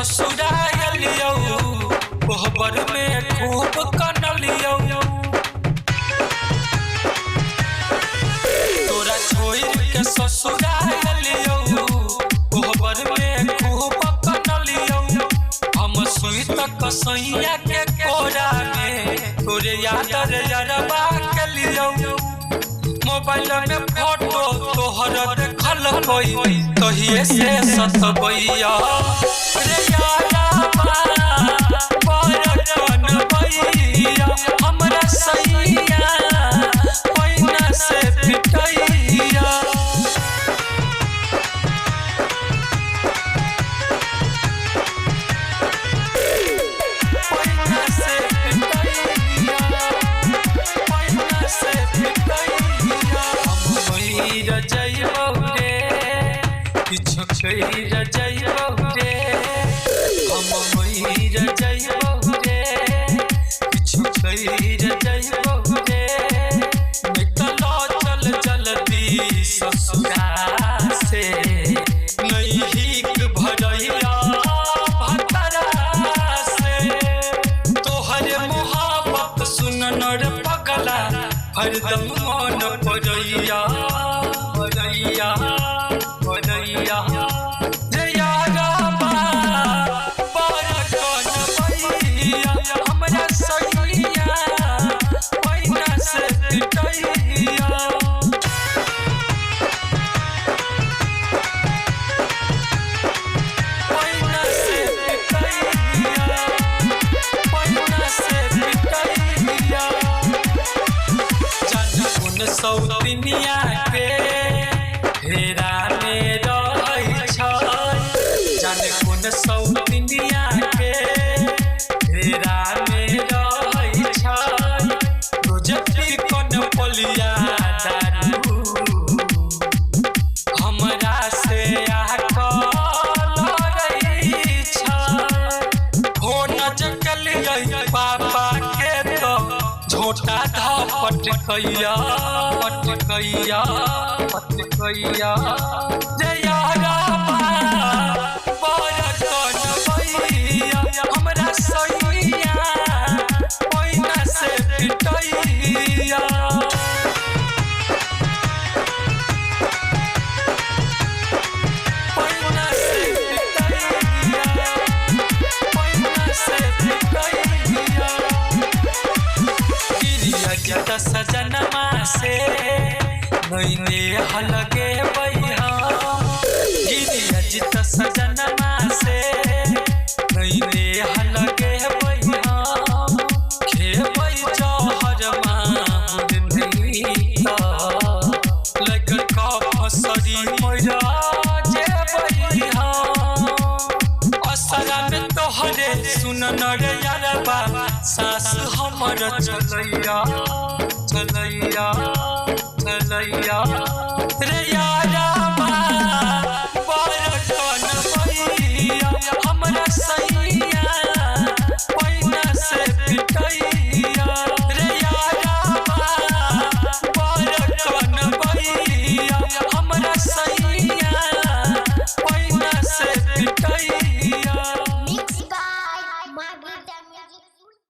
ससुरालियो कोहबर में खूब कनलियो तोरा छोड़ के ससुरालियो कोहबर में खूब कनलियो हम सुई तक सैया के कोरा में तोरे याद रे यारबा के लियो मोबाइल में फोटो तोहर देखल कोई तहिए से सतबैया रे यारबा बरकन भैया हमरा सैया पैना से पिटैया पैना से पिटैया पैना से पिटैया रजैबौ रे किछु कहि रजैबौ रे हम मई रजैबौ रे किछु कहि रजैबौ रे निकलो चल जल्दी ससुरा से नहीं हिक भरैया भतरा से तोहर मोहब्बत सुनन रे पगला हरदम मन पड़ैया पड़ैया पड़ैया रे यारबा बरकन भैया हमरा सैया पैना से पिटैया पैना से पिटैया पैना से पिटैया सौतिनिया के हेरा में रहै छै जाने कोन सौतिनिया के हेरा में रहै छै रोजती कोन पलिया दारू हमरा से आकल रहै छै फोन जकलियै पापा के तो झोटा पटकैया पटकैया पटकैया रे यारबा बरकन भैया हमरा सैया पैना से पिटैया पैना से पिटैया पैना से पिटैया गीत सजनमा से नैने हलगे बैहा गीत सजनमा से नैने हलगे बैहा खेबै जहर लग का फसरी मोरा जेबैहा असरा में तोहरे सुनन रे यारबा सास हमर चलैया चलैया चलैया रे यारबा बरकन भैया हमरा सैया पैना से पिटैया रे यारबा बरकन भैया हमरा सैया पैना से पिटैया। Mixed by Margarita Music.